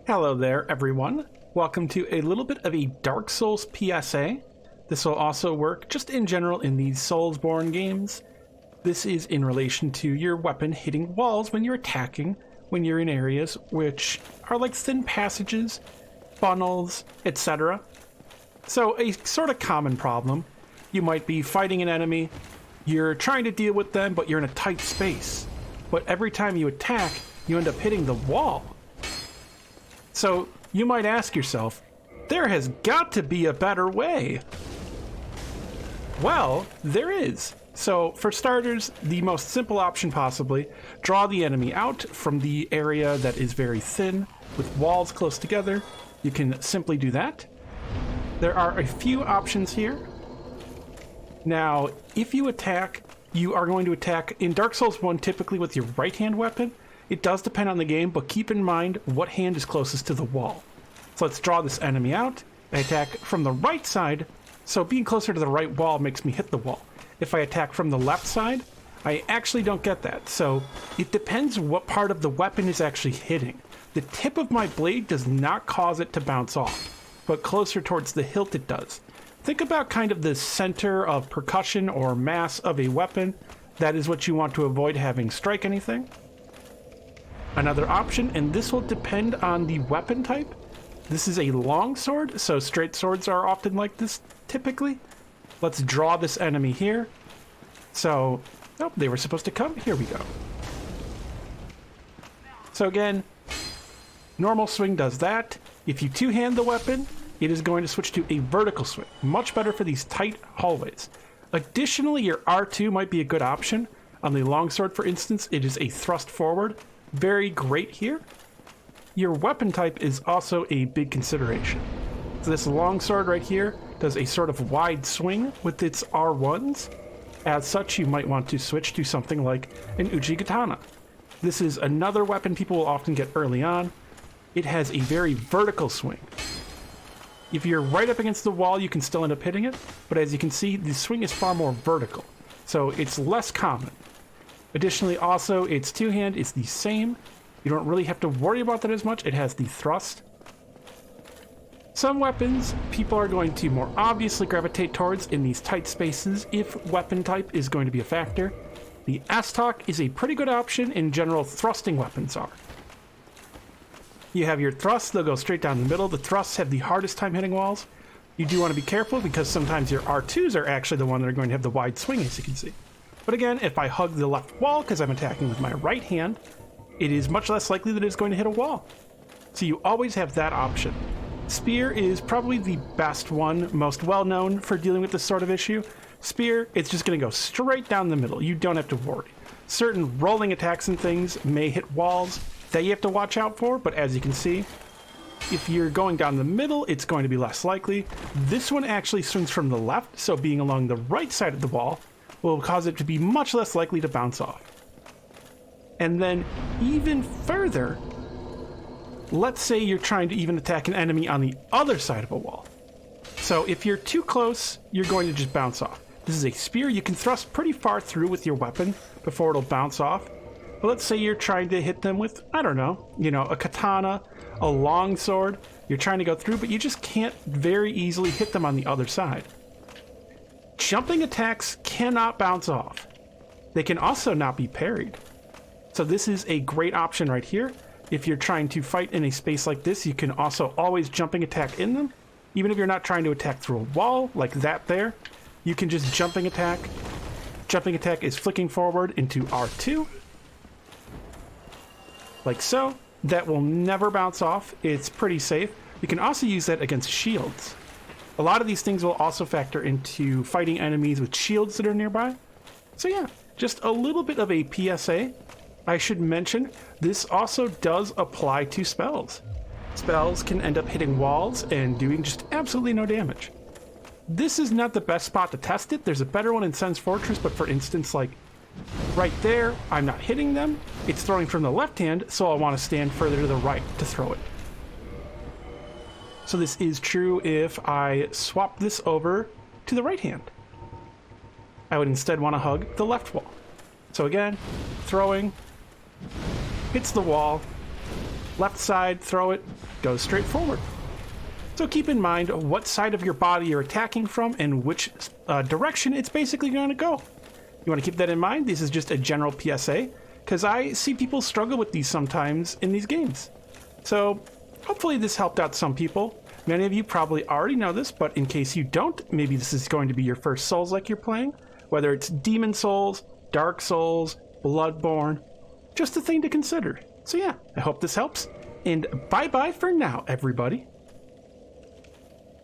Hello there, everyone. Welcome to a little bit of a Dark Souls PSA. This will also work just in general in these Soulsborne games. This is in relation to your weapon hitting walls when you're attacking, when you're in areas which are like thin passages, funnels, etc. So a sort of common problem. You might be fighting an enemy, you're trying to deal with them, but you're in a tight space. But every time you attack, you end up hitting the wall. So you might ask yourself, there has got to be a better way. Well, there is. So for starters, the most simple option possibly, draw the enemy out from the area that is very thin with walls close together. You can simply do that. There are a few options here. Now, if you attack, you are going to attack in Dark Souls 1 typically with your right hand weapon. It does depend on the game, but keep in mind what hand is closest to the wall. So let's draw this enemy out. I attack from the right side, so being closer to the right wall makes me hit the wall. If I attack from the left side, I actually don't get that. So it depends what part of the weapon is actually hitting. The tip of my blade does not cause it to bounce off, but closer towards the hilt it does. Think about kind of the center of percussion or mass of a weapon. That is what you want to avoid having strike anything. Another option, and this will depend on the weapon type. This is a long sword, so straight swords are often like this typically. Let's draw this enemy here. So, oh, they were supposed to come. Here we go. So again, normal swing does that. If you two-hand the weapon, it is going to switch to a vertical swing. Much better for these tight hallways. Additionally, your R2 might be a good option. On the longsword, for instance, it is a thrust forward. Very great here. Your weapon type is also a big consideration. So this longsword right here does a sort of wide swing with its R1s. As such, you might want to switch to something like an Uchigatana. This is another weapon people will often get early on. It has a very vertical swing. If you're right up against the wall, you can still end up hitting it, but as you can see, the swing is far more vertical, so it's less common. Additionally, also, its two-hand is the same. You don't really have to worry about that as much. It has the thrust. Some weapons people are going to more obviously gravitate towards in these tight spaces if weapon type is going to be a factor. The S-Talk is a pretty good option in general. Thrusting weapons are. You have your thrusts, they'll go straight down the middle. The thrusts have the hardest time hitting walls. You do want to be careful because sometimes your R2s are actually the one that are going to have the wide swing, as you can see. But again, if I hug the left wall because I'm attacking with my right hand, it is much less likely that it's going to hit a wall. So you always have that option. Spear is probably the best one, most well-known for dealing with this sort of issue. Spear, it's just going to go straight down the middle. You don't have to worry. Certain rolling attacks and things may hit walls that you have to watch out for, but as you can see, if you're going down the middle, it's going to be less likely. This one actually swings from the left, so being along the right side of the wall will cause it to be much less likely to bounce off. And then even further, let's say you're trying to even attack an enemy on the other side of a wall. So if you're too close, you're going to just bounce off. This is a spear. You can thrust pretty far through with your weapon before it'll bounce off. But let's say you're trying to hit them with, I don't know, a katana, a long sword. You're trying to go through, but you just can't very easily hit them on the other side. Jumping attacks cannot bounce off. They can also not be parried. So this is a great option right here. If you're trying to fight in a space like this, you can also always jumping attack in them. Even if you're not trying to attack through a wall like that there, you can just jumping attack. Jumping attack is flicking forward into R2. Like so. That will never bounce off. It's pretty safe. You can also use that against shields. A lot of these things will also factor into fighting enemies with shields that are nearby. So yeah, just a little bit of a PSA. I should mention, this also does apply to spells. Spells can end up hitting walls and doing just absolutely no damage. This is not the best spot to test it. There's a better one in Sen's Fortress, but for instance, like right there, I'm not hitting them. It's throwing from the left hand, so I want to stand further to the right to throw it. So this is true if I swap this over to the right hand. I would instead want to hug the left wall. So again, throwing, hits the wall, Left side, throw it, goes straight forward. So keep in mind what side of your body you're attacking from and which direction it's basically going to go. You want to keep that in mind. This is just a general PSA, because I see people struggle with these sometimes in these games. So hopefully this helped out some people. Many of you probably already know this, but in case you don't, maybe this is going to be your first Souls-like you're playing, whether it's Demon Souls, Dark Souls, Bloodborne, just a thing to consider. So yeah, I hope this helps, and bye-bye for now, everybody.